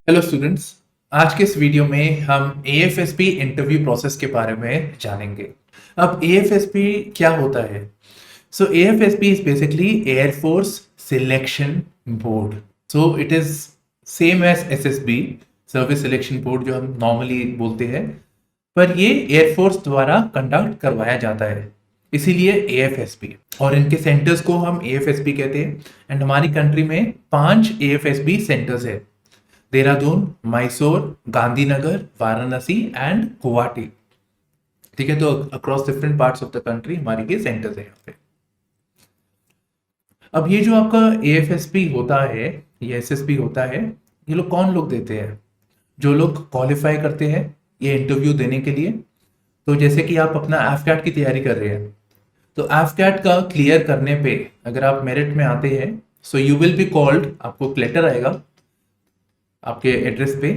Hello students. आज के इस वीडियो में हम एएफएसपी इंटरव्यू प्रोसेस के बारे में जानेंगे। अब एएफएसपी क्या होता है? So AFSP is basically air force selection board. So it is same as SSB, service selection board, जो हम नॉर्मली बोलते हैं, पर ये एयरफोर्स द्वारा कंडक्ट करवाया जाता है, इसीलिए एएफएसपी। और इनके सेंटर्स को हम एएफएसपी कहते हैं। एंड हमारी कंट्री में 5 एएफएसबी सेंटर्स है: देहरादून, मैसूर, गांधीनगर, वाराणसी एंड गुवाहाटी। ठीक है, तो across different parts of the country हमारे ये सेंटर्स है यहाँ पे। अब ये जो आपका एएफएसपी होता है, ये एसएसपी होता है, ये लोग कौन लोग देते हैं? जो लोग क्वालिफाई करते हैं ये इंटरव्यू देने के लिए। तो जैसे कि आप अपना एफकैट की तैयारी कर रहे हैं, तो एफकैट का क्लियर करने पे अगर आप मेरिट में आते हैं, so you will be called, आपको एक लेटर आएगा आपके एड्रेस पे,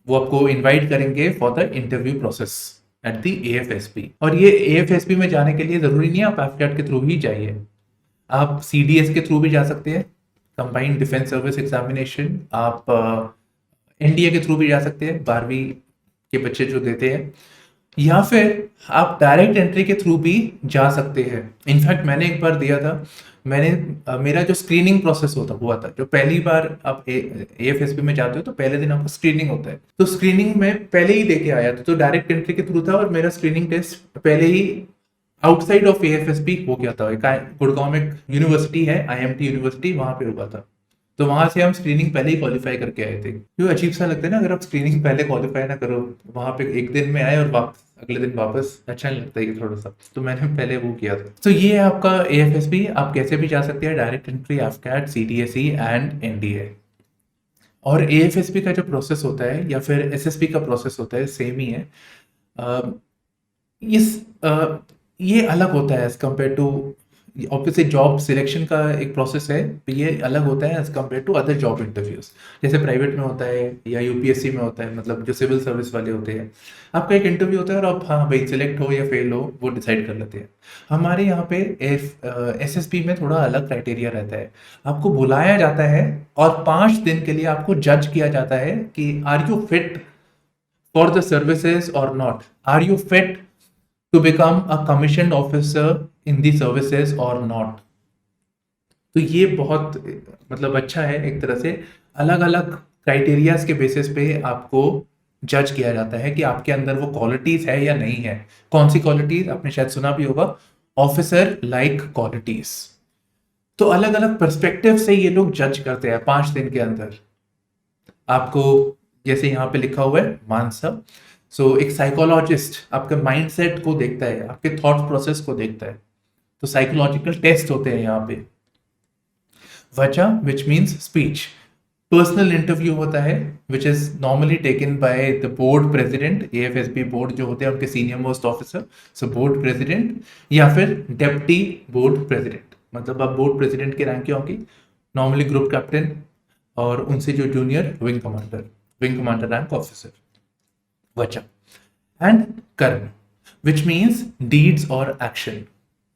वो आपको इनवाइट करेंगे for the interview process at the AFSP. और ये एएफएसपी में जाने के लिए जरूरी नहीं है आप एफकैट के थ्रू ही जाइए, आप सीडीएस के थ्रू भी जा सकते हैं, कंबाइंड डिफेंस सर्विस एग्जामिनेशन। आप एनडीए के थ्रू भी जा सकते हैं, 12वीं के बच्चे जो देते हैं, या फिर आप डायरेक्ट एंट्री के थ्रू भी जा सकते हैं। इनफैक्ट मैंने एक बार दिया था, मेरा जो स्क्रीनिंग प्रोसेस हुआ था, जो पहली बार आप एएफएसपी में जाते हो तो पहले दिन आपका स्क्रीनिंग होता है, तो स्क्रीनिंग में पहले ही देके आया था, तो डायरेक्ट एंट्री के थ्रू था और मेरा स्क्रीनिंग टेस्ट पहले ही आउटसाइड ऑफ एएफएसपी हो गया था। गुड़गांव में यूनिवर्सिटी है, आईएमटी यूनिवर्सिटी, वहां पे हुआ था। तो वहां से हम स्क्रीनिंग पहले ही क्वालिफाई करके आए थे। जो अजीब सा लगता है ना, अगर आप स्क्रीनिंग पहले क्वालिफाई ना करो, वहां पे एक दिन में आए और वापस अगले दिन वापस, अच्छा नहीं लगता ये थोड़ा सा, तो मैंने पहले वो किया था। तो ये है आपका एएफएसबी। आप कैसे भी जा सकते हैं, direct entry, AFCAT, CDSE and NDA. और एएफएसबी का जो प्रोसेस होता है या फिर एसएसबी का प्रोसेस होता है, सेम ही है। अ, इस ये अलग होता है as compare to, obviously job selection का एक प्रोसेस है, तो ये अलग होता है as compare to other job interviews. जैसे प्राइवेट में होता है या यूपीएससी में होता है, मतलब जो सिविल सर्विस वाले होते हैं, आपका एक इंटरव्यू होता है और आप, हाँ भाई, सिलेक्ट हो या फेल हो वो डिसाइड कर लेते हैं। हमारे यहाँ पे एसएसबी में थोड़ा अलग क्राइटेरिया रहता है। आपको बुलाया जाता है और 5 दिन के लिए आपको जज किया जाता है कि are you fit for the services और not, are you fit to become a commissioned officer in the services or not। तो ये बहुत, मतलब अच्छा है एक तरह से। अलग अलग क्राइटेरियाज के बेसिस पे आपको जज किया जाता है कि आपके अंदर वो क्वालिटीज है या नहीं है। कौन सी क्वालिटीज आपने शायद सुना भी होगा, ऑफिसर लाइक क्वालिटीज। तो अलग अलग पर्सपेक्टिव से ये लोग जज करते हैं 5 दिन के अंदर आपको। जैसे यहाँ पे लिखा हुआ है मानसा, सो एक साइकोलॉजिस्ट आपके माइंडसेट को देखता है, आपके थॉट प्रोसेस को देखता है। तो साइकोलॉजिकल टेस्ट होते हैं यहाँ पे। वचा, which means speech. Personal interview होता है, which is normally taken by the board president. AFSB board जो होते हैं उनके सीनियर मोस्ट ऑफिसर, सो बोर्ड प्रेसिडेंट या फिर डेप्टी बोर्ड प्रेसिडेंट, मतलब आप बोर्ड प्रेसिडेंट के रैंक के होंगे, नॉर्मली ग्रुप कैप्टन, और उनसे जो junior wing commander rank officer. वचा एंड कर्म, विच मीन्स डीड्स और एक्शन।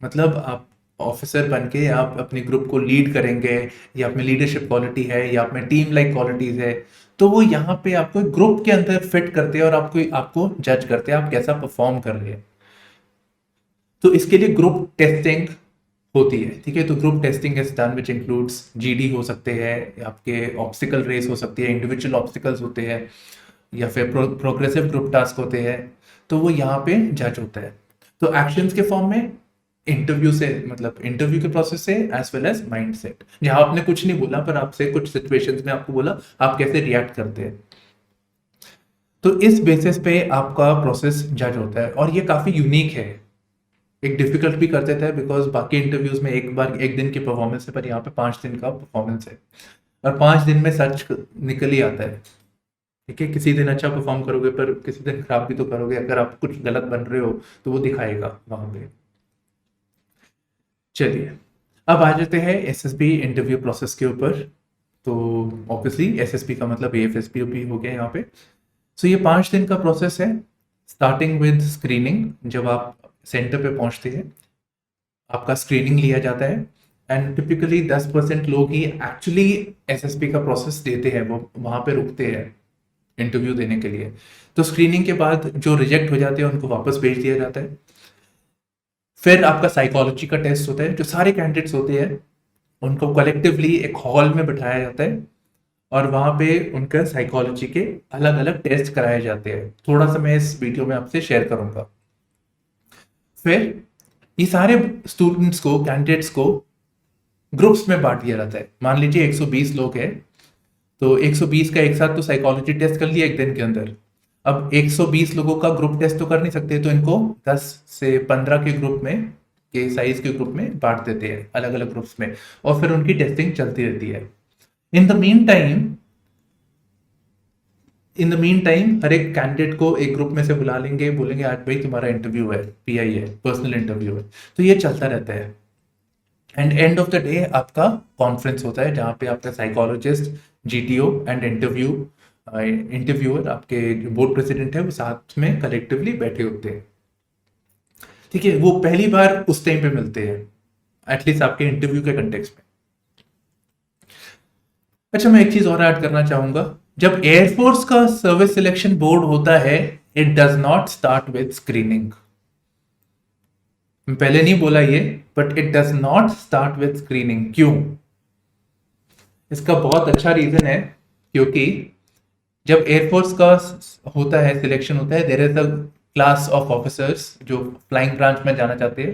मतलब आप ऑफिसर बन के आप अपने ग्रुप को लीड करेंगे, या आप में लीडरशिप क्वालिटी है, या आप में टीम लाइक क्वालिटीज है, तो वो यहाँ पे आपको ग्रुप के अंदर फिट करते हैं और आपको जज करते हैं आप कैसा परफॉर्म कर रहे हैं। तो इसके लिए ग्रुप टेस्टिंग होती है। ठीक है, तो group testing is done which includes GD हो सकते हैं, आपके ऑब्स्टिकल रेस हो सकती है, इंडिविजुअल ऑब्स्टिकल्स होते हैं, या फिर प्रोग्रेसिव ग्रुप टास्क होते हैं। तो वो यहाँ पे जज होता है। तो एक्शंस के फॉर्म में इंटरव्यू से, मतलब इंटरव्यू के प्रोसेस से, as well as mindset. जहां आपने कुछ नहीं बोला पर आपसे कुछ सिचुएशंस में आपको बोला, आप कैसे रिएक्ट करते हैं। तो इस बेसिस पे आपका प्रोसेस जज होता है, और ये काफी यूनिक है। एक डिफिकल्ट भी कर देता है बिकॉज बाकी इंटरव्यूज में एक दिन की परफॉर्मेंस है, पर यहाँ पे 5 दिन का परफॉर्मेंस है, और 5 दिन में सच निकल ही आता है। ठीक है, किसी दिन अच्छा परफॉर्म करोगे पर किसी दिन खराब भी तो करोगे, अगर आप कुछ गलत बन रहे हो तो वो दिखाएगा वहां पे। चलिए, अब आ जाते हैं एसएसबी इंटरव्यू प्रोसेस के ऊपर। तो ऑब्वियसली एसएसबी का मतलब एएफएसबी भी हो गया यहाँ पे। सो ये 5 दिन का प्रोसेस है, स्टार्टिंग विद स्क्रीनिंग। जब आप सेंटर पे पहुंचते हैं आपका स्क्रीनिंग लिया जाता है, एंड टिपिकली 10% लोग ही एक्चुअली एसएसबी का प्रोसेस देते हैं, वो वहां पे रुकते हैं। इंटरव्यू देने के लिए। तो स्क्रीनिंग के बाद जो रिजेक्ट हो जाते हैं उनको वापस भेज दिया जाता है। फिर आपका साइकोलॉजी का टेस्ट होता है। जो सारे कैंडिडेट्स होते हैं उनको कलेक्टिवली एक हॉल में बिठाया जाता है और वहां पे उनका साइकोलॉजी के अलग अलग टेस्ट कराए जाते हैं। थोड़ा सा मैं इस वीडियो में आपसे शेयर करूंगा। फिर ये सारे स्टूडेंट्स को, कैंडिडेट्स को ग्रुप्स में बांट दिया जाता है। मान लीजिए 120 लोग हैं, तो 120 का एक साथ तो साइकोलॉजी टेस्ट कर लिया एक दिन के अंदर। अब 120 लोगों का ग्रुप टेस्ट तो कर नहीं सकते, तो इनको 10 से 15 के ग्रुप में, के साइज के ग्रुप में बांट देते हैं, अलग अलग ग्रुप्स में, और फिर उनकी टेस्टिंग चलती रहती है। इन द मीन टाइम हर एक कैंडिडेट को एक ग्रुप में से बुला लेंगे, बोलेंगे आज भाई तुम्हारा इंटरव्यू है, पीआई है, पर्सनल इंटरव्यू है। तो ये चलता रहता है। And end of the day आपका कॉन्फ्रेंस होता है जहाँ पे आपका साइकोलॉजिस्ट, जीटीओ एंड इंटरव्यूअर, आपके बोर्ड प्रेसिडेंट है, वो साथ में कलेक्टिवली बैठे होते हैं। ठीक है, वो पहली बार उस टाइम पे मिलते हैं, एटलीस्ट आपके इंटरव्यू के कंटेक्स्ट में। अच्छा, मैं एक चीज और ऐड करना चाहूंगा। जब एयरफोर्स का सर्विस सिलेक्शन बोर्ड होता है, it does not start with screening. पहले नहीं बोला ये, but it does not start with screening. क्यों? इसका बहुत अच्छा रीजन है, क्योंकि जब एयरफोर्स का होता है, सिलेक्शन होता है, there is a class of officers जो फ्लाइंग ब्रांच में जाना चाहते हैं,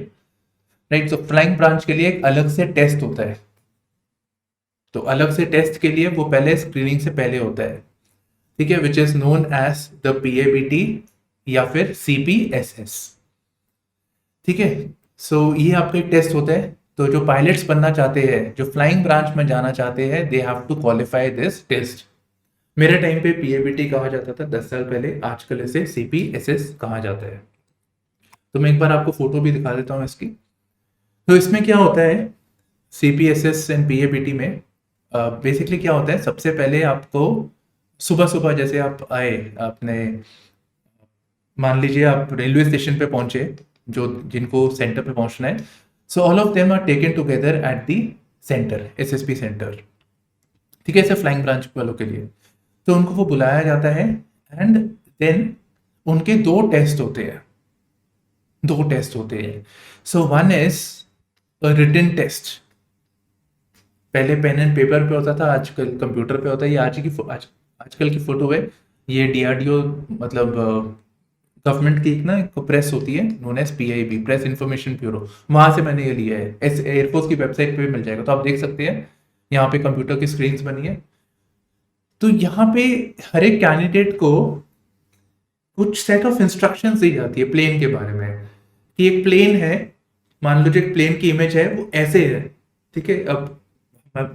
राइट। तो फ्लाइंग ब्रांच के लिए एक अलग से टेस्ट होता है। तो अलग से टेस्ट के लिए वो पहले स्क्रीनिंग से पहले होता है, ठीक है, which is known as the PABT या फिर सीपीएसएस। ठीक है, सो ये आपका एक टेस्ट होता है। तो जो पायलट्स बनना चाहते हैं, जो फ्लाइंग ब्रांच में जाना चाहते हैं, they have to qualify this test. मेरे टाइम पे पीएबीटी कहा जाता था 10 साल पहले, आजकल इसे सीपीएसएस कहा जाता है। तो मैं एक बार आपको फोटो भी दिखा देता हूँ इसकी। तो इसमें क्या होता है, सीपीएसएस एंड पीएबीटी में बेसिकली क्या होता है, सबसे पहले आपको सुबह सुबह जैसे आप आए, आपने मान लीजिए आप रेलवे स्टेशन पे पहुंचे, जो जिनको सेंटर पे पहुंचना है, so all of them are taken together at the centre, SSP centre. ठीक है, ऐसे फ्लाइंग ब्रांच वालों के लिए तो उनको वो बुलाया जाता है। एंड देन उनके दो टेस्ट होते हैं। So one is written test. पहले पेन एंड पेपर पे होता था, आजकल कंप्यूटर पे होता है। ये आजकल की फोटो है। ये डीआरडीओ, मतलब गवर्नमेंट की एक प्रेस होती है, known as PIB, Press Information Bureau, वहां से मैंने ये लिया है। एयरफोर्स की वेबसाइट पे मिल जाएगा, तो आप देख सकते हैं। यहाँ पे कंप्यूटर की स्क्रीन बनी है। तो यहाँ पे हर एक कैंडिडेट को कुछ सेट ऑफ इंस्ट्रक्शंस दी जाती है प्लेन के बारे में, कि एक प्लेन है, मान लो जो एक प्लेन की इमेज है वो ऐसे है। ठीक है, अब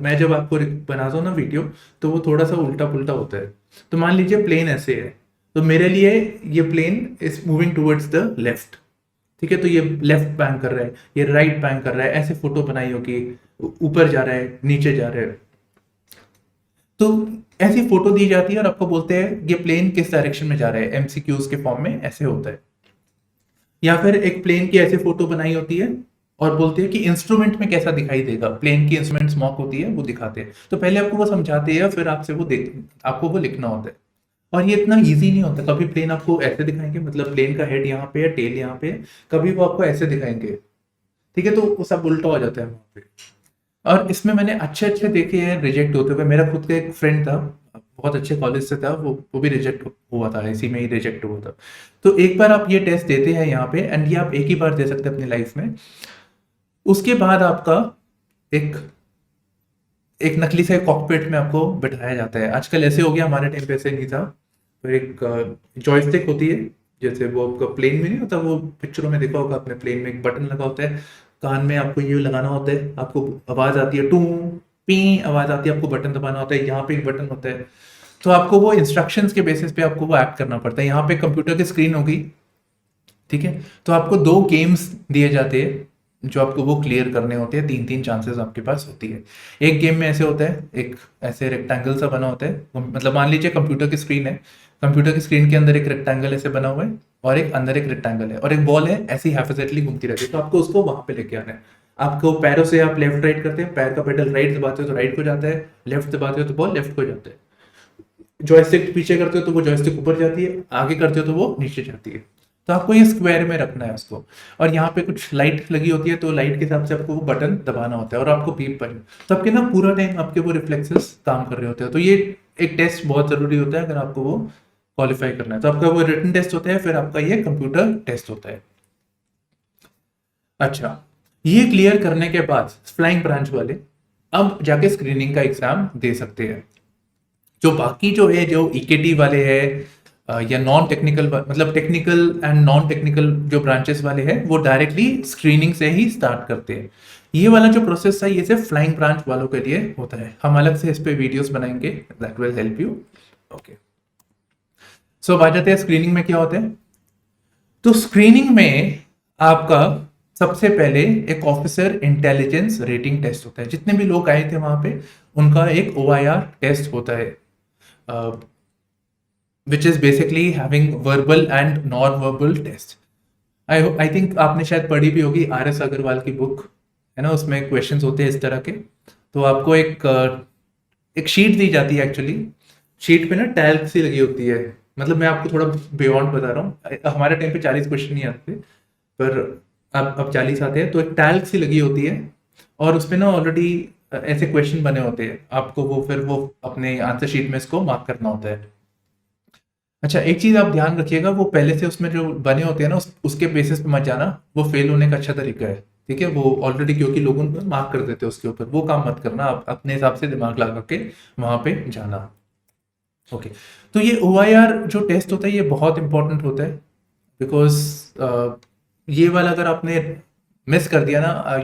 मैं जब आपको बनाता हूँ ना वीडियो, तो वो थोड़ा सा उल्टा पुल्टा होता है। तो मान लीजिए प्लेन ऐसे है, तो मेरे लिए ये plane is moving towards the left. ठीक है, तो ये लेफ्ट बैंक कर रहा है, ये राइट बैंक कर रहा है, ऐसे फोटो बनाई होगी, ऊपर जा रहा है, नीचे जा रहा है। तो ऐसी फोटो दी जाती है और आपको बोलते हैं ये प्लेन किस डायरेक्शन में जा रहा है, एमसीक्यूज के फॉर्म में ऐसे होता है। या फिर एक प्लेन की ऐसे फोटो बनाई होती है और बोलते हैं कि इंस्ट्रूमेंट में कैसा दिखाई देगा, प्लेन की इंस्ट्रूमेंट स्मॉक होती है, वो दिखाते हैं। तो पहले आपको वो समझाते हैं, फिर आपको वो लिखना होता है। और ये इतना इजी नहीं होता। कभी प्लेन आपको ऐसे दिखाएंगे, मतलब प्लेन का हेड यहाँ पे है, टेल यहाँ पे है, कभी वो आपको ऐसे दिखाएंगे। ठीक है, तो वो सब उल्टा हो जाता है वहाँ पे। और इसमें मैंने अच्छे देखे हैं रिजेक्ट होते हुए। मेरा खुद का एक फ्रेंड था, बहुत अच्छे कॉलेज से था, वो भी रिजेक्ट हुआ था, इसी में ही रिजेक्ट हुआ था। तो एक बार आप ये टेस्ट देते हैं यहाँ पे, एंड ये आप एक ही बार दे सकते हैं अपनी लाइफ में। उसके बाद आपका एक नकली से कॉकपिट में आपको बिठाया जाता है। आजकल ऐसे हो गया, हमारे टाइम पे ऐसे नहीं था। तो एक जॉयस्टिक होती है, जैसे वो आपका प्लेन में नहीं होता, वो पिक्चरों में देखा होगा अपने, प्लेन में एक बटन लगा होता है, कान में आपको ये लगाना होता है, आपको आवाज आती है, टू पी आवाज आती है, आपको बटन दबाना होता है, यहाँ पे एक बटन होता है। तो आपको वो इंस्ट्रक्शंस के बेसिस पे आपको वो एक्ट करना पड़ता है। यहाँ पे कंप्यूटर की स्क्रीन होगी, ठीक है, तो आपको 2 गेम्स दिए जाते हैं जो आपको वो क्लियर करने होते हैं। 3 चांसेस आपके पास होती है। एक गेम में ऐसे होता है, एक ऐसे रेक्टेंगल सा बना होता है, मतलब मान लीजिए कंप्यूटर की स्क्रीन है, कंप्यूटर की स्क्रीन के अंदर एक रेक्टेंगल ऐसे बना हुआ है, और एक अंदर एक रेक्टेंगल है, और एक बॉल है ऐसी हाइपोथेटिकली घूमती रहती है। तो आपको उसको वहां पे लेके आना है। आपको पैरों से आप लेफ्ट राइट करते हैं, पैर का पेडल राइट दबाते हो तो राइट को जाता है, लेफ्ट दबाते हो तो बॉल लेफ्ट को जाता है। जॉयस्टिक पीछे करते हो तो वो जॉयस्टिक ऊपर जाती है, आगे करते हो तो वो नीचे जाती है। तो आपको ये स्क्वायर में रखना है उसको, और यहाँ पे कुछ लाइट लगी होती है तो लाइट के हिसाब से आपको वो बटन दबाना होता है और आपको बीप पर, तो आपके ना पूरा टाइम आपके वो रिफ्लेक्सेस काम कर रहे होते हैं। तो ये एक टेस्ट बहुत जरूरी होता है अगर आपको वो क्वालिफाई करना है। तो आपका वो रिटन टेस्ट होता है, फिर आपका ये कंप्यूटर टेस्ट होता है। अच्छा, ये क्लियर करने के बाद फ्लाइंग ब्रांच वाले अब जाके स्क्रीनिंग का एग्जाम दे सकते हैं। जो बाकी जो है, जो ईकेटी वाले हैं या नॉन टेक्निकल, मतलब टेक्निकल एंड नॉन टेक्निकल जो ब्रांचेस वाले हैं, वो डायरेक्टली स्क्रीनिंग से ही स्टार्ट करते हैं। ये वाला जो प्रोसेस है ये सिर्फ फ्लाइंग ब्रांच वालों के लिए होता है। हम अलग से इस पे वीडियोस बनाएंगे, that will help you. Okay, so आ जाते हैं स्क्रीनिंग में क्या होता है। तो स्क्रीनिंग में आपका सबसे पहले एक ऑफिसर इंटेलिजेंस रेटिंग टेस्ट होता है। जितने भी लोग आए थे वहां पे उनका एक OIR टेस्ट होता है, which is basically having verbal and non verbal test. I think आपने शायद पढ़ी भी होगी RS अग्रवाल की बुक, है ना, उसमें क्वेश्चंस होते हैं इस तरह के। तो आपको एक शीट दी जाती है, एक्चुअली शीट पे ना टैल्क सी लगी होती है। मतलब मैं आपको थोड़ा बियॉन्ड बता रहा हूँ, हमारे टाइम पे 40 क्वेश्चन नहीं आते, पर अब 40 आते हैं। तो एक टैल्क सी लगी होती है और उसपे ना ऑलरेडी ऐसे क्वेश्चन बने होते हैं, आपको वो फिर वो अपने आंसर शीट में इसको मार्क करना होता है। अच्छा, एक चीज आप ध्यान रखिएगा, वो पहले से उसमें जो बने होते हैं ना उसके बेसिस पे मत जाना, वो फेल होने का अच्छा तरीका है। ठीक है, वो ऑलरेडी क्योंकि लोगों को मार्क कर देते हैं उसके ऊपर, वो काम मत करना, आप अपने हिसाब से दिमाग लगा के वहां पे जाना। ओके, तो ये OIR जो टेस्ट होता है ये बहुत इंपॉर्टेंट होता है, बिकॉज ये वाला अगर आपने मिस कर दिया ना,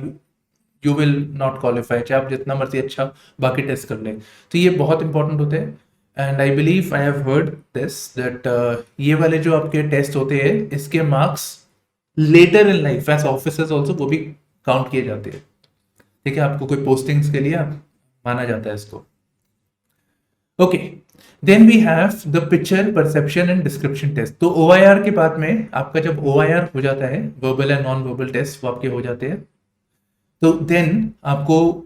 यू विल नॉट क्वालिफाई, चाहे आप जितना मर्जी अच्छा बाकी टेस्ट कर लें। तो ये बहुत इंपॉर्टेंट होते हैं, and I believe I have heard this that ये वाले जो आपके टेस्ट होते हैं इसके marks later in life as officers also वो भी काउंट किए जाते हैं। ठीक है, आपको कोई पोस्टिंग्स के लिए माना जाता है इसको। Okay, then we have the picture perception and description test. तो OIR के बाद में आपका जब OIR हो जाता है, verbal and non verbal test वो आपके हो जाते हैं, तो देन आपको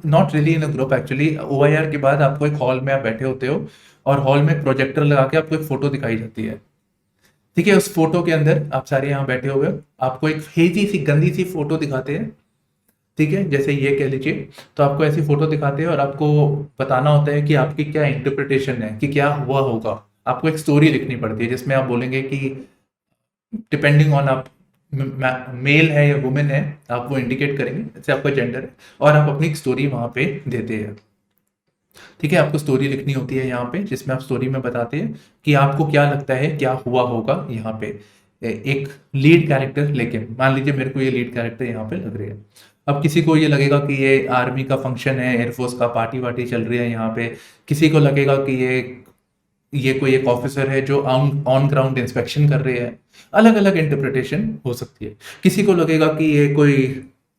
not really in a group, actually OIR के बाद आपको एक हॉल में आप बैठे होते हो और हॉल में प्रोजेक्टर लगा के आपको एक फोटो दिखाई जाती है। ठीक है, उस फोटो के अंदर आप सारे यहाँ बैठे हुए हो, आपको एक हेजी सी गंदी सी फोटो दिखाते हैं। ठीक है, जैसे ये कह लीजिए, तो आपको ऐसी फोटो दिखाते हैं और आपको बताना होता है कि आपकी क्या इंटरप्रिटेशन है, कि क्या हुआ होगा। आपको एक स्टोरी लिखनी पड़ती है जिसमें आप बोलेंगे कि डिपेंडिंग ऑन आप मेल है या वुमेन है, आप वो इंडिकेट करेंगे, जैसे आपका जेंडर है, और आप अपनी स्टोरी वहां पे देते हैं। ठीक है, आपको स्टोरी लिखनी होती है यहाँ पे, जिसमें आप स्टोरी में बताते हैं कि आपको क्या लगता है क्या हुआ होगा यहाँ पे। एक लीड कैरेक्टर लेके, मान लीजिए मेरे को ये लीड कैरेक्टर यहाँ पे लग रही है। अब किसी को ये लगेगा कि ये आर्मी का फंक्शन है, एयरफोर्स का पार्टी वार्टी चल रही है यहाँ पे। किसी को लगेगा कि ये कोई एक ऑफिसर है जो ऑन ग्राउंड इंस्पेक्शन कर रहे हैं। अलग अलग इंटरप्रिटेशन हो सकती है। किसी को लगेगा कि ये कोई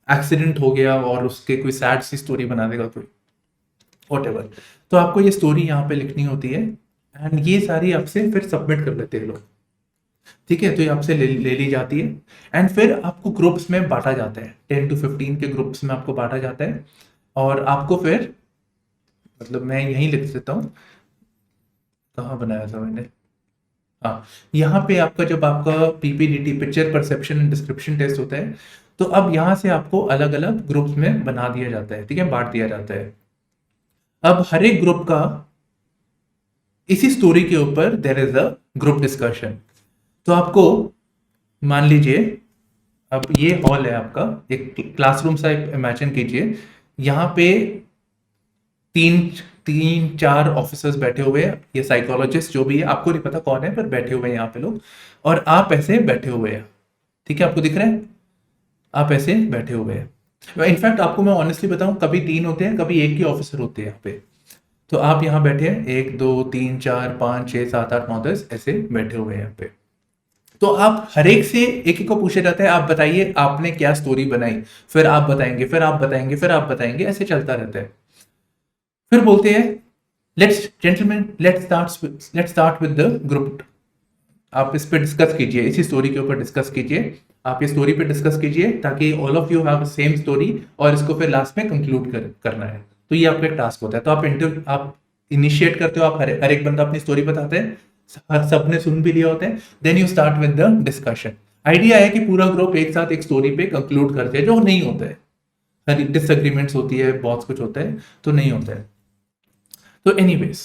एक्सीडेंट हो गया और उसके कोई सैड सी स्टोरी बना देगा कोई, व्हाटएवर। तो आपको ये स्टोरी यहाँ पे लिखनी होती है, एंड ये सारी आपसे फिर सबमिट कर लेते हैं लोग। ठीक है, तो ये आपसे ले ली जाती है, एंड फिर आपको ग्रुप्स में बांटा जाता है, 10 to 15 के ग्रुप्स में आपको बांटा जाता है। और आपको फिर, मतलब मैं यहीं लिख देता हूँ, कहाँ बनाया था मैंने, हाँ, यहाँ पे आपका जब आपका PPDT picture perception and description test होता है, तो अब यहाँ से आपको अलग अलग ग्रुप्स में बना दिया जाता है। ठीक है, बांट दिया जाता है। अब हर एक ग्रुप का इसी स्टोरी के ऊपर there is a group discussion. तो आपको मान लीजिए, अब ये हॉल है आपका, एक क्लासरूम सा इमेजिन कीजिए। यहाँ पे तीन चार ऑफिसर्स बैठे हुए हैं, ये साइकोलॉजिस्ट जो भी है, आपको नहीं पता कौन है, पर बैठे हुए हैं यहाँ पे लोग, और आप ऐसे बैठे हुए हैं। ठीक है, आपको दिख रहा है, आप ऐसे बैठे हुए हैं। इनफैक्ट आपको मैं ऑनेस्टली बताऊं, कभी 3 होते हैं, कभी एक ही ऑफिसर होते हैं यहाँ पे। तो आप यहाँ बैठे हैं, 1 2 3 4 5 6 7 8 9 10 ऐसे बैठे हुए हैं यहाँ पे। तो आप हर एक से एक को पूछा जाता है, आप बताइए आपने क्या स्टोरी बनाई, फिर आप बताएंगे, फिर आप बताएंगे, फिर आप बताएंगे, ऐसे चलता रहता है। फिर बोलते हैं, let's gentleman, let's start with the group. आप इस पे डिस्कस कीजिए, इसी स्टोरी के ऊपर डिस्कस कीजिए, आप ये स्टोरी पे डिस्कस कीजिए, ताकि all of you have same story, और इसको फिर लास्ट में कंक्लूड करना है। तो ये आपका एक टास्क होता है। तो आप इनिशिएट करते हो, आप हर एक बंदा अपनी स्टोरी बताते हैं, सबने सुन भी लिया होता है, then you start with the discussion. Idea है कि पूरा ग्रुप एक साथ एक स्टोरी पे कंक्लूड करते हैं, जो नहीं होता है, हर डिसएग्रीमेंट्स होती है, बहुत कुछ होता है, तो नहीं होता है। तो एनीवेज,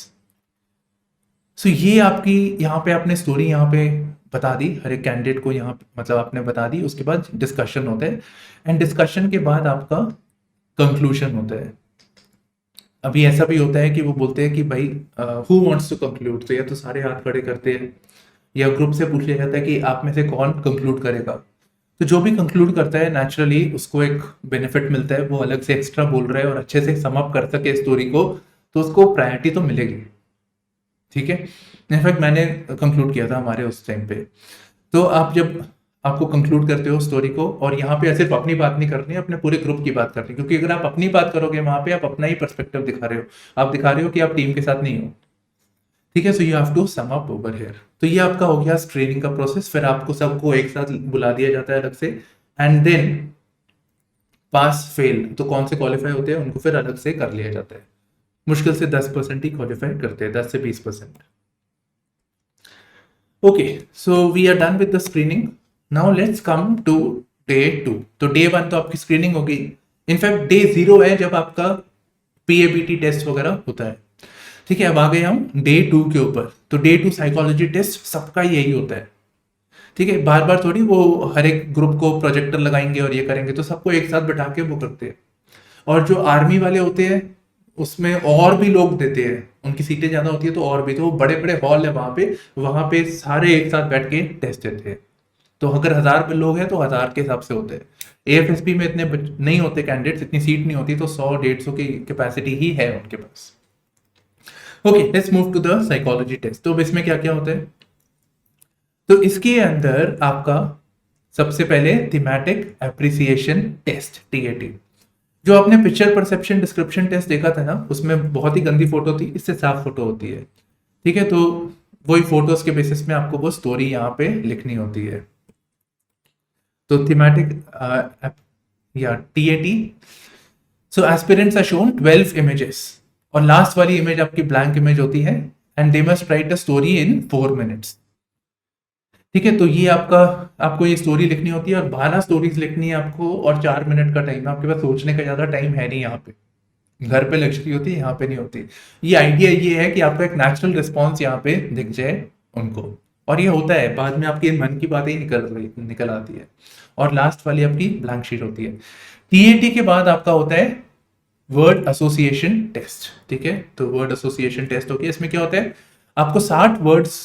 सो ये आपकी यहाँ पे आपने स्टोरी यहाँ पे बता दी हर एक कैंडिडेट को, यहाँ मतलब आपने बता दी। उसके बाद डिस्कशन होता है, एंड डिस्कशन के बाद आपका कंक्लूजन होता है। अभी ऐसा भी होता है कि वो बोलते हैं कि भाई हु वांट्स टू कंक्लूड, तो या तो सारे हाथ खड़े करते हैं, या ग्रुप से पूछ लिया जाता है कि आप में से कौन कंक्लूड करेगा। तो जो भी कंक्लूड करता है नेचुरली उसको एक बेनिफिट मिलता है, वो अलग से एक्स्ट्रा बोल रहा है और अच्छे से सम अप कर सके स्टोरी को, तो उसको प्रायोरिटी तो मिलेगी। ठीक है, इनफैक्ट मैंने कंक्लूड किया था हमारे उस टाइम पे। तो आप जब आपको कंक्लूड करते हो स्टोरी को, और यहाँ पे सिर्फ अपनी बात नहीं करनी है, अपने पूरे ग्रुप की बात करनी है, क्योंकि अगर आप अपनी बात करोगे वहां पे आप अपना ही पर्सपेक्टिव दिखा रहे हो, आप दिखा रहे हो कि आप टीम के साथ नहीं हो। ठीक है, so you have to sum up over here. तो ये आपका हो गया ट्रेनिंग का प्रोसेस। फिर आपको सबको एक साथ बुला दिया जाता है अलग से, एंड देन पास फेल तो कौन से क्वालिफाई होते हैं उनको फिर अलग से कर लिया जाता है। मुश्किल से 10% ही क्वालिफाई करते हैं, 10 से 20%। Okay, so we are done with the screening. Now let's come to day 2। तो डे 1 तो आपकी स्क्रीनिंग होगी। इनफैक्ट डे 0 है जब आपका पीएबीटी टेस्ट वगैरह होता है। ठीक है, अब आ गए हम डे 2 के ऊपर। तो डे 2 साइकोलॉजी टेस्ट सबका यही होता है। ठीक है, बार बार थोड़ी वो हर एक ग्रुप को प्रोजेक्टर लगाएंगे और ये करेंगे, तो सबको एक साथ बैठा के वो करते हैं। और जो आर्मी वाले होते हैं उसमें और भी लोग देते हैं, उनकी सीटें ज्यादा होती है तो और भी, तो बड़े बड़े हॉल है वहां पे सारे एक साथ बैठ के टेस्ट देते हैं। तो अगर 1000 लोग हैं तो 1000 के हिसाब से होते हैं। एएफएसपी में इतने नहीं होते कैंडिडेट्स, इतनी सीट नहीं होती, तो 100-150 की कैपेसिटी ही है उनके पास। Okay, let's move to the psychology test. तो इसमें क्या क्या होता है? तो इसके अंदर आपका सबसे पहले थीमेटिक एप्रिसिएशन टेस्ट, टीएटी। जो आपने पिक्चर परसेप्शन डिस्क्रिप्शन टेस्ट देखा था ना, उसमें बहुत ही गंदी फोटो थी, इससे साफ फोटो होती है। ठीक है, तो वही फोटोज के बेसिस में आपको वो स्टोरी यहाँ पे लिखनी होती है। तो थीमेटिक या TAT, so aspirants are shown 12 images, और लास्ट वाली इमेज आपकी ब्लैंक इमेज होती है, and they must write a story in 4 minutes. ठीक है, तो ये आपको ये स्टोरी लिखनी होती है, और 12 स्टोरीज लिखनी है आपको, और 4 मिनट का टाइम है आपके पास। सोचने का ज्यादा टाइम है नहीं यहाँ पे, घर पे लग्जरी होती है, यहाँ पे नहीं होती। ये आइडिया ये है कि आपका एक नेचुरल रिस्पॉन्स यहाँ पे दिख जाए उनको, और ये होता है, बाद में आपके मन की बातें ही निकल आती है। और लास्ट वाली आपकी ब्लैंक शीट होती है। टीएटी के बाद आपका होता है वर्ड एसोसिएशन टेस्ट। ठीक है, तो वर्ड एसोसिएशन टेस्ट हो गया। इसमें क्या होता है, आपको 60 वर्ड्स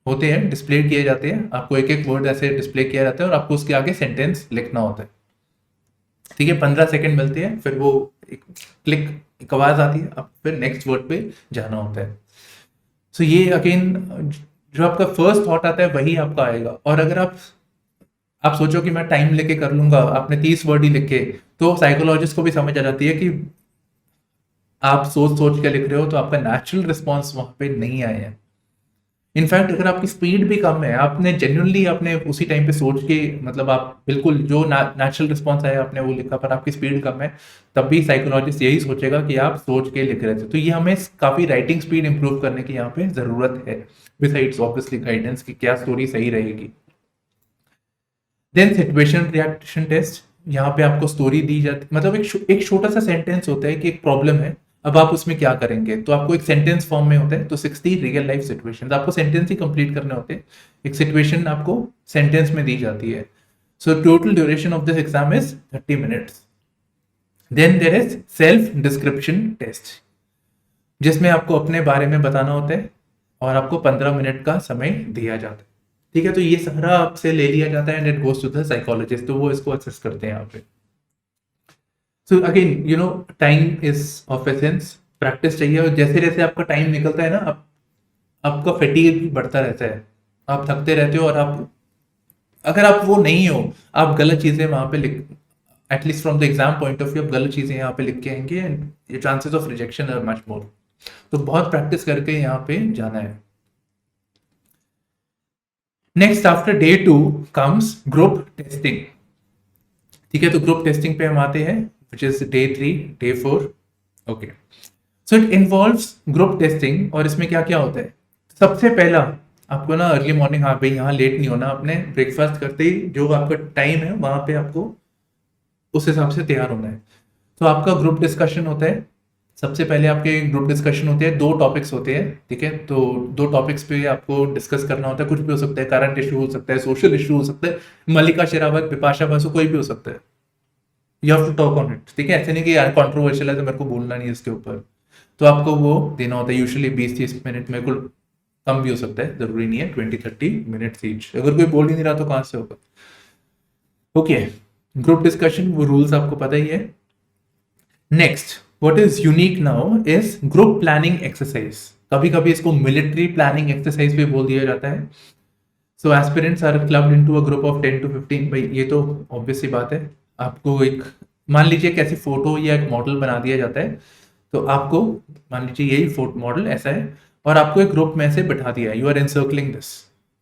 होते हैं, डिस्प्ले किए जाते हैं, आपको एक एक वर्ड ऐसे डिस्प्ले किया जाता है, और आपको उसके आगे सेंटेंस लिखना होता है। ठीक है, 15 सेकंड मिलते हैं, फिर वो एक क्लिक, एक आवाज आती है, अब फिर नेक्स्ट वर्ड पे जाना होता है। सो ये अगेन जो आपका फर्स्ट थॉट आता है वही आपका आएगा। और अगर आप सोचो कि मैं टाइम लेके कर लूंगा, आपने 30 वर्ड ही लिखे, तो साइकोलॉजिस्ट को भी समझ आ जाती है कि आप सोच सोच के लिख रहे हो, तो आपका नेचुरल रिस्पॉन्स वहां पे नहीं आया है। इनफैक्ट अगर आपकी स्पीड भी कम है, आपने जेन्युइनली आपने उसी टाइम पे सोच के, मतलब आप बिल्कुल जो नेचुरल रिस्पॉन्स आया आपने वो लिखा, पर आपकी स्पीड कम है, तब भी साइकोलॉजिस्ट यही सोचेगा कि आप सोच के लिख रहे थे। तो ये हमें काफी राइटिंग स्पीड इंप्रूव करने की यहाँ पे जरूरत है, बिसाइड्स ऑब्वियसली गाइडेंस की क्या स्टोरी सही रहेगी। देन सिचुएशन रिएक्शन टेस्ट, यहाँ पे आपको स्टोरी दी जाती, मतलब एक छोटा सा सेंटेंस होता है कि एक प्रॉब्लम है, अब आप उसमें क्या करेंगे, तो आपको एक सेंटेंस फॉर्म में होता है। तो 60 रियल लाइफ सिचुएशंस, आपको सेंटेंस ही कंप्लीट करने होते हैं, एक सिचुएशन आपको सेंटेंस में दी जाती है। So total duration of this exam is 30 minutes. Then there is self description test, जिसमें आपको अपने बारे में बताना होता है, और आपको 15 मिनट का समय दिया जाता है। ठीक है, तो ये सारा आपसे ले लिया जाता है, and it goes to the psychologist, तो वो इसको असेस करते हैं यहाँ पे। So again you know, time is of essence, practice चाहिए, और जैसे जैसे आपका टाइम निकलता है ना, आपका फैटीग भी बढ़ता रहता है, आप थकते रहते हो, और अगर आप वो नहीं हो, आप गलत चीजें वहां पे लिख, at least from the exam point of view, आप गलत चीजें यहाँ पे लिख के आएंगे, and chances of rejection are much more. तो बहुत प्रैक्टिस करके यहाँ पे जाना है। Next after day 2 comes group testing. ठीक है, तो ग्रुप टेस्टिंग पे हम आते हैं, which is day 3, day 4। Okay, so it involves group testing. और इसमें क्या क्या होता है, सबसे पहला आपको ना अर्ली मॉर्निंग, हाँ भाई यहाँ लेट नहीं होना, अपने ब्रेकफास्ट करते ही जो आपका टाइम है वहां पे आपको उस हिसाब से तैयार होना है। तो आपका ग्रुप डिस्कशन होता है। सबसे पहले आपके ग्रुप डिस्कशन होते हैं, 2 टॉपिक्स होते हैं, ठीक है। तो 2 टॉपिक्स पे आपको डिस्कस करना होता है, कुछ भी हो सकता है, करंट इशू हो सकता है, सोशल इशू हो सकता है, मल्लिका शेरावत, बिपाशा बसु, कोई भी हो सकता है। You have to talk on it, ठीक है। ऐसे नहीं कि यार कॉन्ट्रोवर्शियल है तो मेरे को बोलना नहीं है इसके ऊपर। तो आपको वो देना होता है, यूजुअली 20-30 मिनट, मेरे को कम भी हो सकता है, जरूरी नहीं है 20-30 मिनट्स ईच। अगर कोई बोल ही नहीं रहा तो कहां से होगा। ओके, ग्रुप डिस्कशन, वो रूल्स आपको पता ही है। Next, what is unique now is group planning exercise. कभी कभी इसको मिलिट्री प्लानिंग एक्सरसाइज भी बोल दिया जाता है। So aspirants are clubbed into a group of 10 to 15। भाई ये तो ऑब्वियस सी बात है। आपको एक, मान लीजिए कैसी फोटो या एक मॉडल बना दिया जाता है, तो आपको मान लीजिए यही फोटो मॉडल ऐसा है और आपको एक ग्रुप में से बैठा दिया है, यू आर एनसर्कलिंग दिस,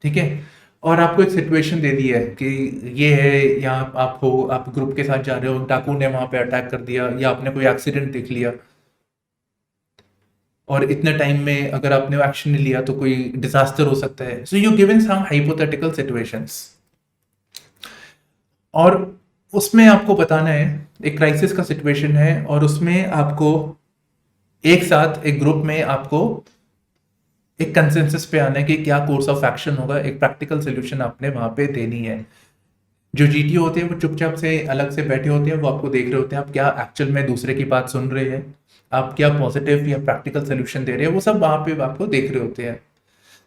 ठीक है। और आपको एक सिचुएशन दे दी है कि ये है, यहाँ आप हो, आप ग्रुप के साथ जा रहे हो, डाकू ने वहां पे अटैक कर दिया या आपने कोई एक्सीडेंट देख लिया, और इतने टाइम में अगर आपने एक्शन नहीं लिया तो कोई डिजास्टर हो सकता है। So you given some hypothetical situations, और उसमें आपको बताना है एक क्राइसिस का सिचुएशन है, और उसमें आपको एक साथ एक ग्रुप में आपको एक कंसेंसस पे आना है कि क्या कोर्स ऑफ एक्शन होगा, एक प्रैक्टिकल सोल्यूशन आपने वहां पे देनी है। जो जीटीओ होते हैं वो चुपचाप से अलग से बैठे होते हैं, वो आपको देख रहे होते हैं आप क्या एक्चुअल में दूसरे की बात सुन रहे हैं, आप क्या पॉजिटिव या प्रैक्टिकल सोल्यूशन दे रहे हैं, वो सब वहां पे आपको देख रहे होते हैं,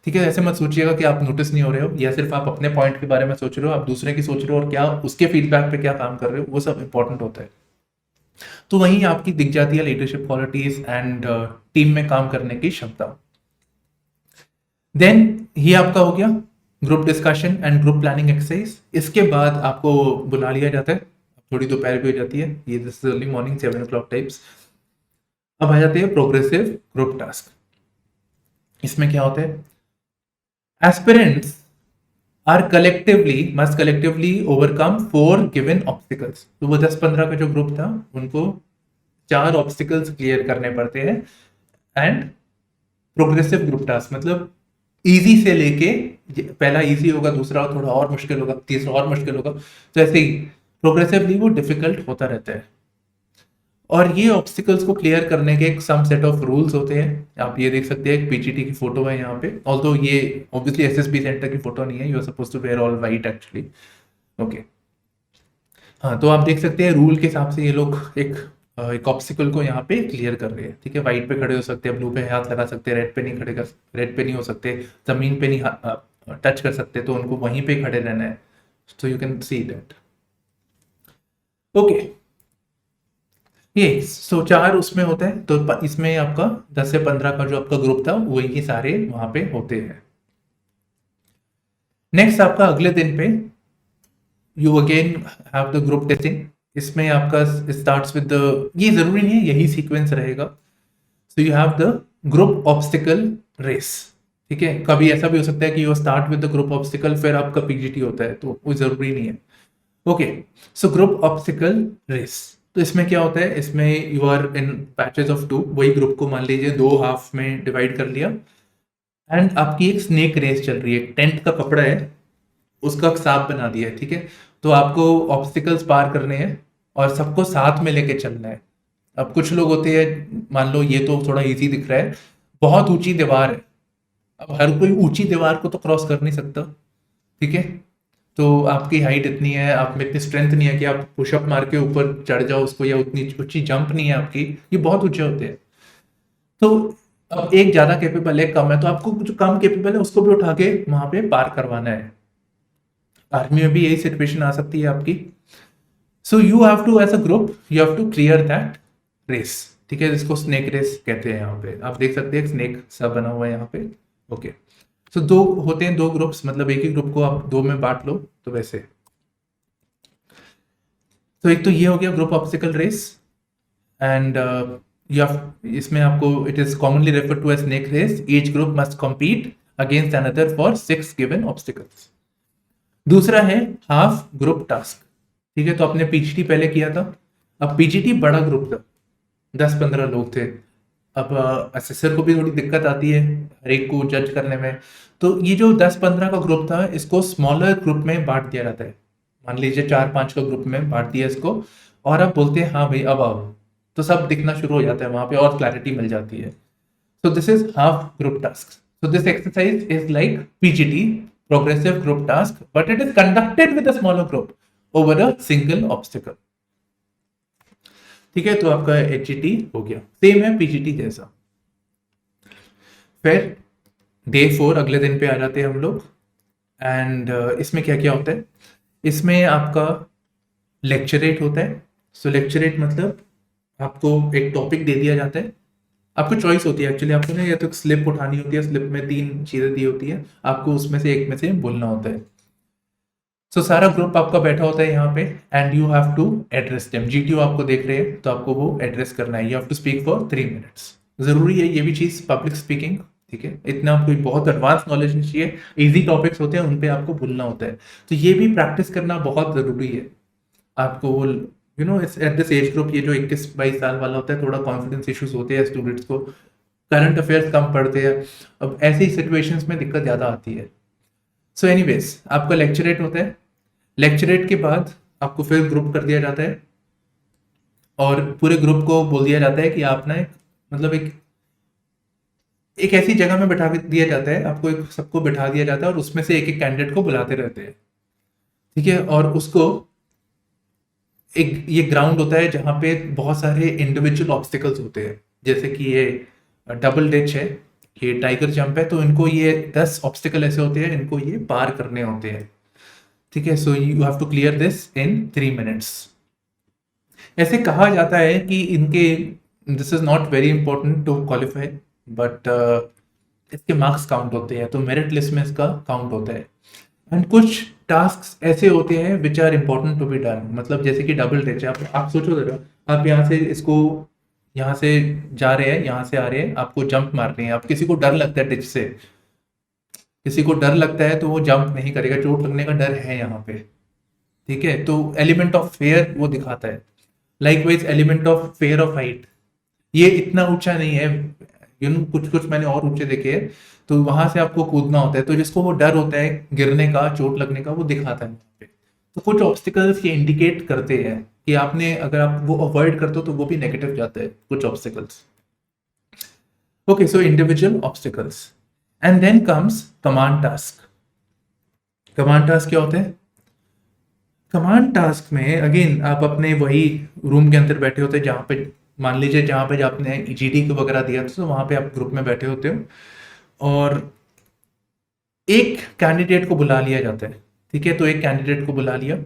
ठीक है। ऐसे मत सोचिएगा कि आप नोटिस नहीं हो रहे हो या सिर्फ आप अपने पॉइंट के बारे में सोच रहे हो, आप दूसरे की सोच रहे हो और क्या उसके फीडबैक पे क्या काम कर रहे हो, वो सब इंपॉर्टेंट होता है। तो वहीं आपकी दिख जाती है लीडरशिप क्वालिटीज एंड टीम में काम करने की क्षमता। देन ये आपका हो गया group discussion and group planning exercise. इसके बाद आपको बुला लिया जाता है, थोड़ी दोपहर भी हो जाती है, ये this early morning 7 o'clock types. अब आ जाते हैं प्रोग्रेसिव ग्रुप टास्क। इसमें क्या होता है, aspirants are collectively must collectively overcome 4 given obstacles. तो वो 10-15 का जो ग्रुप था उनको 4 ऑब्स्टिकल्स क्लियर करने पड़ते हैं। एंड प्रोग्रेसिव ग्रुप टास्क मतलब इजी से लेके, पहला इजी होगा, दूसरा थोड़ा और मुश्किल होगा, तीसरा और मुश्किल होगा, तो ऐसे ही प्रोग्रेसिवली वो डिफिकल्ट होता रहता है। और ये ऑब्स्टिकल्स को क्लियर करने के एक सम सेट ऑफ रूल्स होते हैं। आप ये देख सकते हैं एक पीजीटी की फोटो है यहाँ पे, ऑल्दो ये ऑब्वियसली एसएसबी सेंटर की फोटो नहीं है, you are suppose to wear all white actually, okay. हाँ, तो आप देख सकते हैं रूल के हिसाब से ये लोग एक ऑब्स्टिकल को यहाँ पे क्लियर कर रहे हैं, ठीक है। व्हाइट पे खड़े हो सकते हैं, ब्लू पे हाथ लगा सकते हैं, रेड पे नहीं हो सकते, जमीन पे नहीं टच कर सकते, तो उनको वहीं पे खड़े रहना है। So you can see that, okay. ये सो 4 उसमें होता है, तो इसमें आपका 10 से 15 का जो आपका ग्रुप था वही सारे वहां पे होते हैं। नेक्स्ट आपका अगले दिन पे you again have the group testing. इसमें आपका स्टार्ट्स विद द, ये जरूरी नहीं है यही सीक्वेंस रहेगा। So you have the group obstacle race, ठीक है। कभी ऐसा भी हो सकता है कि you start with the group obstacle फिर आपका पीजीटी होता है, तो वो जरूरी नहीं है, okay. So group obstacle race, तो इसमें क्या होता है, इसमें you are in batches of 2, वही ग्रुप को मान लीजिए 2 हाफ में डिवाइड कर लिया, एंड आपकी एक स्नेक रेस चल रही है, टेंट का कपड़ा है उसका सांप बना दिया है, ठीक है। तो आपको ऑब्स्टिकल्स पार करने हैं और सबको साथ में लेके चलना है। अब कुछ लोग होते हैं, मान लो ये तो थोड़ा इजी दिख रहा है, बहुत ऊंची दीवार है, अब हर कोई ऊंची दीवार को तो क्रॉस कर नहीं सकता, ठीक है। तो आपकी हाइट इतनी है, आप में इतनी स्ट्रेंथ नहीं है कि आप पुशअप मार के ऊपर चढ़ जाओ उसको, या उतनी ऊंची जंप नहीं है आपकी, ये बहुत ऊंचे होते हैं। तो अब एक ज्यादा कैपेबल है, कम है, तो आपको जो कम कैपेबल है उसको भी उठा के वहां पे पार करवाना है। आर्मी में भी यही सिचुएशन आ सकती है आपकी। So you have to as a group you have to clear that race, ठीक है, जिसको स्नेक रेस कहते हैं। यहाँ पे आप देख सकते हैं स्नेक सा बना हुआ है यहाँ पे, ओके। सो 2 होते हैं, 2 ग्रुप्स, मतलब एक ही ग्रुप को आप 2 में बांट लो, तो वैसे। तो एक तो ये हो गया ग्रुप ऑब्स्टिकल रेस, एंड इसमें आपको it is commonly refer to as snake race, each group must compete against another for 6 given obstacles. दूसरा है हाफ ग्रुप टास्क, ठीक है। तो आपने पीजीटी पहले किया था, अब पीजीटी बड़ा ग्रुप था, 10-15 लोग थे। अब असेसर को भी थोड़ी दिक्कत आती है हर एक को जज करने में। तो ये जो 10-15 का ग्रुप था, इसको स्मॉलर ग्रुप में बांट दिया जाता है। मान लीजिए 4-5 का ग्रुप में बांट दिया इसको, और अब बोलते हैं हाँ भाई अब आओ, तो सब दिखना शुरू हो जाता है वहां पे और क्लैरिटी मिल जाती है। So this is half group tasks. So this exercise is like PGT, progressive group task, but it is conducted with a smaller group over a single obstacle. ठीक है, तो आपका HGT हो गया, सेम है PGT जैसा। फिर डे 4 अगले दिन पे आ जाते हैं हम लोग। एंड इसमें क्या क्या होता है, इसमें आपका लेक्चरेट होता है। सो लेक्चरेट मतलब आपको एक टॉपिक दे दिया जाता है, आपको चॉइस होती है एक्चुअली, आपको ना या तो स्लिप उठानी होती है, स्लिप में 3 चीजें दी होती है, आपको उसमें से एक में से बोलना होता है। सो सारा ग्रुप आपका बैठा होता है यहाँ पे, and you have to address them. GTO आपको देख रहे हैं तो आपको वो एड्रेस करना है। You have to speak for 3 minutes. जरूरी है ये भी चीज, पब्लिक स्पीकिंग, ठीक है। इतना कोई बहुत एडवांस नॉलेज नहीं चाहिए, इजी टॉपिक्स होते हैं उन पे आपको बोलना होता है। तो ये भी प्रैक्टिस करना बहुत जरूरी है आपको। वो एट दिस एज ग्रुप, ये जो 21-22 साल वाला होता है, थोड़ा कॉन्फिडेंस इश्यूज होते हैं स्टूडेंट्स को, करंट अफेयर्स कम पढ़ते हैं, अब ऐसी सिचुएशंस में दिक्कत ज़्यादा आती है। सो एनीवेज आपका लेक्चरेट होता है। लेक्चरेट के बाद आपको फिर ग्रुप कर दिया जाता है, और पूरे ग्रुप को बोल दिया जाता है कि आप ना एक ऐसी जगह में बैठा दिया जाता है, आपको एक सबको बैठा दिया जाता है, और उसमें से एक एक कैंडिडेट को बुलाते रहते हैं, ठीक है। और उसको एक ये ग्राउंड होता है जहाँ पे बहुत सारे इंडिविजुअल ऑब्स्टिकल्स होते हैं, जैसे कि ये डबल डिच है, ये टाइगर जंप है, तो इनको ये 10 ऑब्स्टिकल ऐसे होते हैं, इनको ये पार करने होते हैं, ठीक है। So you have to clear this in 3 minutes. ऐसे कहा जाता है कि इनके this is not very important to qualify, but इसके मार्क्स काउंट होते हैं, तो मेरिट लिस्ट में इसका काउंट होता है। एंड कुछ टास्क ऐसे होते हैं which are important to be done, मतलब जैसे कि डबल डिच। आप सोचो जरा, आप यहाँ से इसको यहाँ से जा रहे हैं, यहाँ से आ रहे हैं, आपको जंप मारनी है। अब किसी को डर लगता है डिच से, किसी को डर लगता है तो वो जंप नहीं करेगा, चोट लगने का डर है यहाँ पे, ठीक है। तो एलिमेंट ऑफ फेयर वो दिखाता है। Likewise element of fair of height, ये इतना ऊंचा नहीं है, कुछ कुछ मैंने और ऊंचे देखे हैं, तो वहां से आपको कूदना होता है, तो जिसको वो डर होता है गिरने का, चोट लगने का, वो दिखाता है वहाँ पे। तो कुछ ऑब्स्टिकल्स ये इंडिकेट करते हैं कि आपने, अगर आप वो अवॉइड करते हो तो वो भी नेगेटिव जाता है, कुछ obstacles. Okay, so individual obstacles, and then comes command task. Command task क्या होते हैं? कमांड टास्क में अगेन आप अपने वही रूम के अंदर बैठे होते हैं, जहाँ पे मान लीजिए जहाँ पे आपने जीडी को वगैरह दिया था, तो वहाँ पे आप ग्रुप में बैठे होते हो, और एक कैंडिडेट को बुला लिया जाता है, ठीक है। तो एक कैंडिडेट को बुला लिया,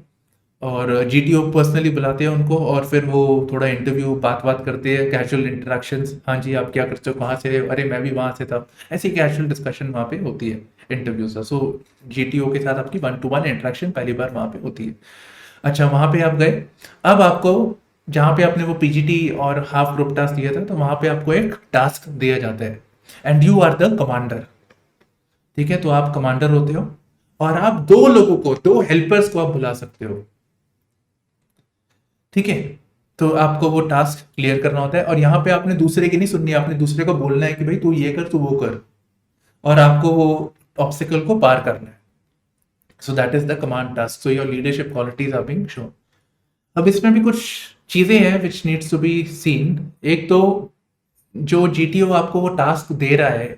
और जीटीओ पर्सनली बुलाते हैं उनको, और फिर वो थोड़ा इंटरव्यू, बात करते हैं, कैजुअल इंटरेक्शंस। हाँ जी, आप क्या करते हो, कहाँ से, अरे मैं भी वहाँ से था, ऐसी कैजुअल डिस्कशन वहाँ पे होती है इंटरव्यू से। सो जीटीओ के साथ आपकी 1-to-1 इंटरेक्शन पहली बार वहाँ पे होती है। अच्छा, वहाँ पे आप गए, अब आपको जहाँ पे आपने वो पीजीटी और हाफ ग्रुप टास्क दिया था, तो वहाँ पे आपको एक टास्क दिया जाता है, and you are the commander, ठीक है। तो आप कमांडर होते हो, और आप 2 लोगों को, 2 हेल्पर्स को आप बुला सकते हो, ठीक है। तो आपको वो टास्क क्लियर करना होता है, और यहाँ पे आपने दूसरे की नहीं सुननी, आपने दूसरे को बोलना है कि भाई तू ये कर, तू वो कर, और आपको वो ऑब्स्टिकल को पार करना है। So that is the command task. So your leadership qualities are being shown. अब इसमें भी कुछ चीजें हैं which needs to be seen. एक तो जो जीटीओ आपको वो टास्क दे रहा है,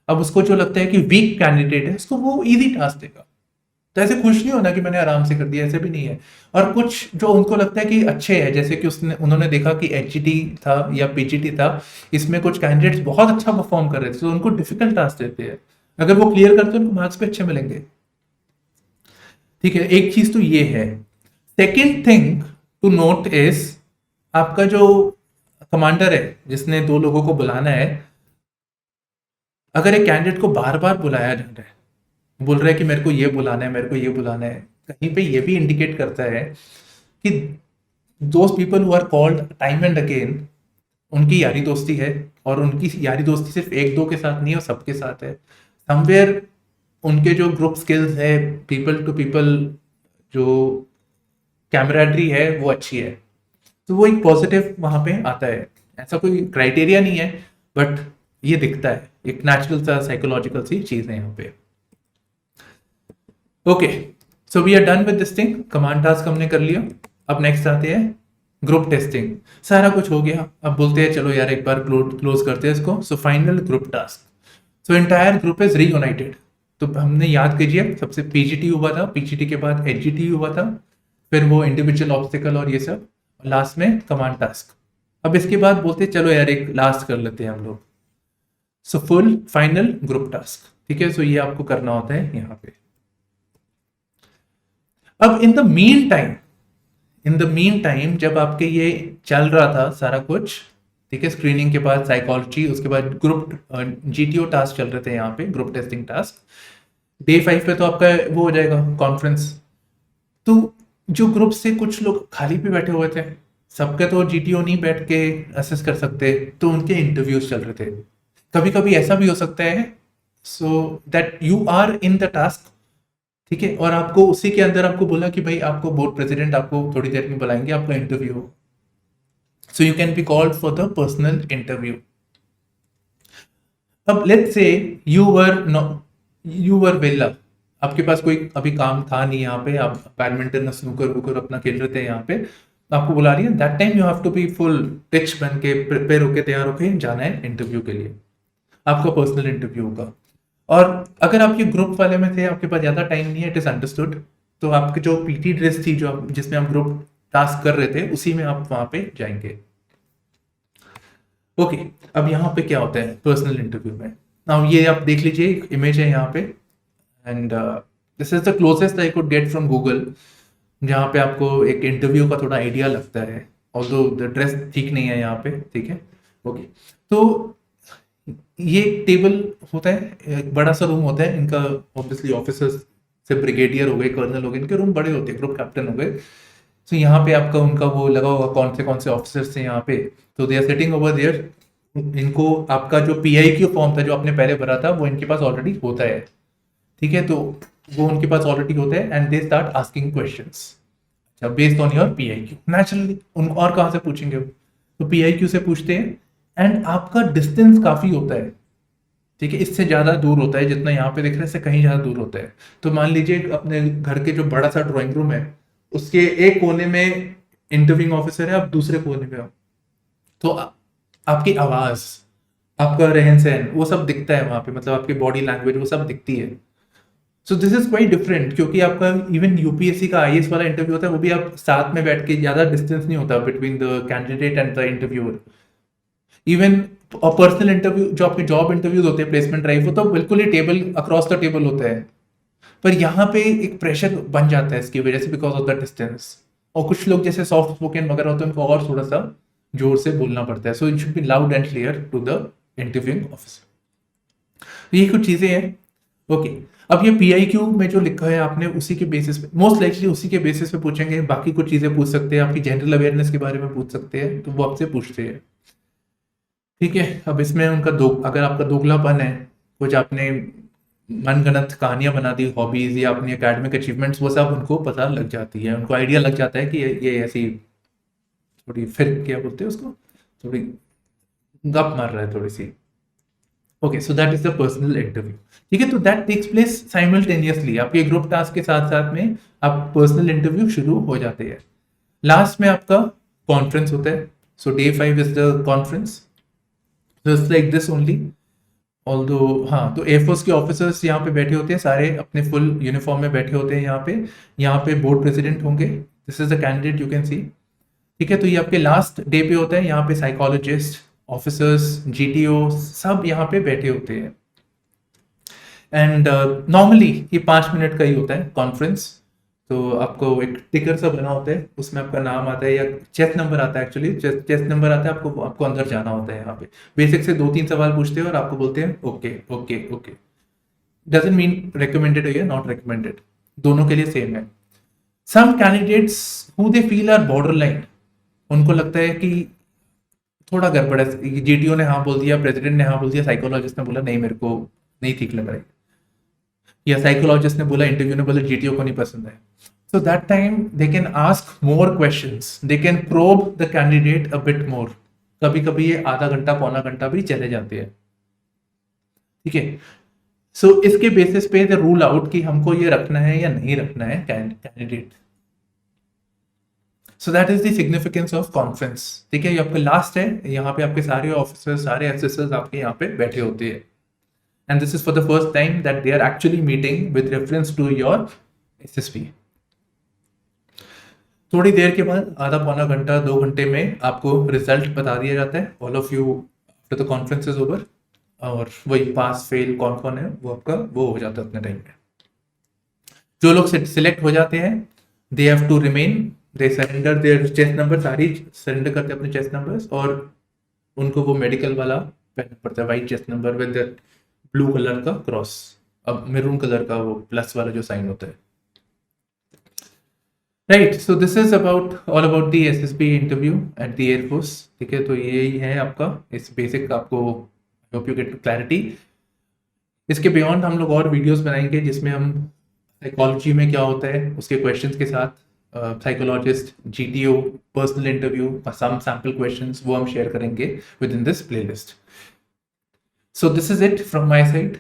अब उसको जो लगता है कि वीक कैंडिडेट है, उसको वो इजी टास्क देगा। तो ऐसे खुश नहीं होना कि मैंने आराम से कर दिया, ऐसे भी नहीं है। और कुछ जो उनको लगता है कि अच्छे हैं, जैसे कि उन्होंने देखा कि एचजीटी था या पीजीटी था, इसमें कुछ कैंडिडेट्स बहुत अच्छा परफॉर्म कर रहे थे, तो उनको डिफिकल्ट टास्क देते हैं। अगर वो क्लियर करते हैं, उनको मार्क्स भी अच्छे मिलेंगे, ठीक है। एक चीज तो ये है। Second thing to note is, आपका जो कमांडर है जिसने 2 लोगों को बुलाना है, अगर एक कैंडिडेट को बार बार बुलाया जा रहा है, बोल रहा है कि मेरे को ये बुलाना है, मेरे को ये बुलाना है, कहीं पे ये भी इंडिकेट करता है कि those people who are called time and again, उनकी यारी दोस्ती है, और उनकी यारी दोस्ती सिर्फ 1-2 के साथ नहीं है, सबके साथ है। समवेयर उनके जो ग्रुप स्किल्स है, पीपल टू पीपल जो कैमराडरी है, वो अच्छी है, तो वो एक पॉजिटिव वहां पे आता है। ऐसा कोई क्राइटेरिया नहीं है, बट ये दिखता है, एक नेचुरल सा साइकोलॉजिकल सी चीज है यहाँ पे। Okay, so we are done with this thing, command task हमने कर लिया। अब नेक्स्ट आते हैं ग्रुप टेस्टिंग। सारा कुछ हो गया, अब बोलते हैं चलो यार एक बार क्लोज करते हैं इसको। So final group task, so entire group is reunited. तो हमने याद कीजिए, सबसे पीजीटी हुआ था, पीजीटी के बाद एचजीटी हुआ था, फिर वो इंडिविजुअल ऑब्स्टिकल और ये सब, लास्ट में कमांड टास्क। अब इसके बाद बोलते हैं चलो यार एक लास्ट कर लेते हैं हम लोग। So full final group task, ठीक है। सो ये आपको करना होता है यहाँ पे। अब इन द मीन टाइम जब आपके ये चल रहा था सारा कुछ, ठीक है, स्क्रीनिंग के बाद साइकोलॉजी, उसके बाद ग्रुप जीटीओ टास्क चल रहे थे यहाँ पे, ग्रुप टेस्टिंग टास्क। डे 5 पे तो आपका वो हो जाएगा कॉन्फ्रेंस। तो जो ग्रुप से कुछ लोग खाली पे बैठे हुए थे, सबके तो जीटीओ नहीं बैठ के असेस कर सकते, तो उनके इंटरव्यूज चल रहे थे। कभी कभी ऐसा भी हो सकता है so that you are in the task, ठीक है, और आपको उसी के अंदर आपको बोला कि भाई आपको बोर्ड प्रेसिडेंट आपको थोड़ी देर में बुलाएंगे, आपका इंटरव्यू हो। So you can be called for the personal interview. अब लेट्स से यू वर वेला, आपके पास कोई अभी काम था नहीं यहाँ पे, आप बैडमिंटन स्नूकर वुकर अपना खेल रहे थे यहाँ पे, आपको बुला लिया। That time you have to be full टिच बन के प्रिपेयर होके तैयार होके जाना है इंटरव्यू के लिए, आपका पर्सनल इंटरव्यू होगा। और अगर आप ये ग्रुप वाले में थे, आपके पास ज्यादा टाइम नहीं है, इट इज अंडरस्टूड, तो आपकी जो पीटी ड्रेस थी जो जिसमें हम ग्रुप टास्क कर रहे थे, उसी में आप वहां पे जाएंगे। ओके, अब यहाँ पे क्या होता है पर्सनल इंटरव्यू में। नाउ ये आप देख लीजिए, एक इमेज है यहाँ पे, and this is the closest I could get from Google, जहाँ पे आपको एक इंटरव्यू का थोड़ा आइडिया लगता है, ऑल्दो द ड्रेस ठीक नहीं है यहाँ पे, ठीक है। ओके, तो ये टेबल होता है, एक बड़ा सा रूम होता है इनका, ऑब्वियसली ऑफिसर्स से ब्रिगेडियर हो गए, कर्नल हो गए, इनके रूम बड़े होते हैं, ग्रुप कैप्टन हो गए। तो यहाँ पे आपका उनका वो लगा होगा कौन से ऑफिसर्स थे यहाँ पे, तो they are sitting over there. इनको आपका जो पीआईक्यू फॉर्म था जो आपने पहले भरा था, वो इनके पास ऑलरेडी होता है, ठीक है, तो वो उनके पास ऑलरेडी होता है, and they start asking questions based on your PIQ. Naturally उनको और कहाँ से पूछेंगे वो, तो पीआईक्यू से पूछते हैं, एंड आपका डिस्टेंस काफी होता है, ठीक है, इससे ज्यादा दूर होता है, जितना यहाँ पे दिख रहा है इससे कहीं ज्यादा दूर होता है। तो मान लीजिए अपने घर के जो बड़ा सा ड्राइंग रूम है, उसके एक कोने में इंटरव्यूइंग ऑफिसर है, आप दूसरे कोने में हो, तो आपकी आवाज, आपका रहन सहन, वो सब दिखता है वहां पे, मतलब आपकी बॉडी लैंग्वेज वो सब दिखती है। So this is quite different, क्योंकि आपका इवन यूपीएससी का आईएएस वाला इंटरव्यू होता है, वो भी आप साथ में बैठ के, ज्यादा डिस्टेंस नहीं होता between the candidate and the interviewer. Even और पर्सनल इंटरव्यू जो आपके जॉब इंटरव्यूज होते हैं, प्लेसमेंट ड्राइव, वो तो बिल्कुल ही टेबल अक्रॉस द टेबल होता है, पर यहाँ पे एक प्रेशर बन जाता है इसकी वजह से, बिकॉज ऑफ द डिस्टेंस। और कुछ लोग जैसे सॉफ्ट स्पोकन वगैरह होते हैं, उनको और थोड़ा सा जोर से बोलना पड़ता है। So it should be loud and clear to the interviewing officer. ये कुछ चीजें हैं। ओके, अब ये पीआईक्यू में जो लिखा है आपने, उसी के बेसिस पे, मोस्ट लाइकली उसी के बेसिस पे पूछेंगे। बाकी कुछ चीजें पूछ सकते हैं, आपकी जनरल अवेयरनेस के बारे में पूछ सकते हैं, तो वो आपसे पूछते हैं, ठीक है। अब इसमें उनका अगर आपका दोगलापन है, कुछ आपने मनगढ़ंत कहानियां बना दी, हॉबीज या अपनी एकेडमिक अचीवमेंट्स, वो सब उनको पता लग जाती है, उनको आइडिया लग जाता है कि ये ऐसी थोड़ी, फिर क्या बोलते हैं उसको, थोड़ी गप मार रहा है थोड़ी सी। Okay, so that is the personal interview, ठीक है। तो दैट टेक्स प्लेस साइमल्टेनियसली, आपके ग्रुप टास्क के साथ साथ में आप पर्सनल इंटरव्यू शुरू हो जाते हैं। लास्ट में आपका कॉन्फ्रेंस होता है। So day 5 is the conference, just like this only, although हाँ, तो एयरफोर्स के ऑफिसर्स यहाँ पे बैठे होते हैं, सारे अपने फुल यूनिफॉर्म में बैठे होते हैं यहाँ पे बोर्ड प्रेसिडेंट होंगे, this is the candidate you can see, ठीक है। तो ये आपके लास्ट डे पे होता है, यहाँ पे साइकोलॉजिस्ट, ऑफिसर्स, जीटीओ सब यहाँ पे बैठे होते हैं। एंड नॉर्मली ये 5 मिनट का ही होता है कॉन्फ्रेंस। तो आपको एक टिकर सा बना होता है, उसमें आपका नाम आता है या चेस्ट नंबर आता है, एक्चुअली चेस्ट नंबर आता है, आपको अंदर जाना होता है। यहाँ पे बेसिक से 2-3 सवाल पूछते हैं और आपको बोलते हैं okay okay okay. Doesn't mean recommended है या नॉट रिकमेंडेड, दोनों के लिए सेम है। Some candidates who they feel are borderline, उनको लगता है कि थोड़ा गड़बड़ है, जीटीओ ने हाँ बोल दिया, प्रेसिडेंट ने हाँ बोल दिया, साइकोलॉजिस्ट ने बोला नहीं मेरे को नहीं ठीक लग रहा है, या साइकोलॉजिस्ट ने बोला, इंटरव्यू ने बोला जीटीओ को नहीं पसंद है। So that time they can ask more questions, they can probe the candidate a bit more, कभी कभी ये आधा घंटा पौना घंटा भी चले जाते हैं, ठीक है। सो इसके बेसिस पे द रूल आउट कि हमको ये रखना है या नहीं रखना है candidate. So that is the significance of conference, ठीक है। ये आपका लास्ट है, यहाँ पे आपके सारे ऑफिसर्स सारे एसेसर्स आपके यहाँ पे बैठे होते हैं, and this is for the first time that they are actually meeting with reference to your SSP. थोड़ी देर के बाद आधा पौना घंटा 2 घंटे में आपको रिजल्ट बता दिया जाता है, all of you after the conference is over, और वही पास फेल कौन कौन है वो आपका वो हो जाता है अपने टाइम पे। जो लोग सिलेक्ट हो जाते हैं they have to remain, they surrender their chest number, सारी सरेंडर करते हैं अपने चेस्ट नंबर्स, और उनको वो मेडिकल वाला पहनना पड़ता है, white chest number with blue colour का क्रॉस, अब मेरून कलर का वो प्लस वाला जो साइन होता है, right. So this is about all about the SSB interview at the air force, ठीक है। तो यही है आपका इस बेसिक, आपको होप यू गेट क्लैरिटी। इसके बियॉन्ड हम लोग और वीडियोस बनाएंगे जिसमें हम साइकोलॉजी में क्या होता है उसके क्वेश्चंस के साथ, साइकोलॉजिस्ट, जीटीओ, पर्सनल इंटरव्यू, सम सैम्पल क्वेश्चंस वो हम शेयर करेंगे with in this playlist. So this is it from my side.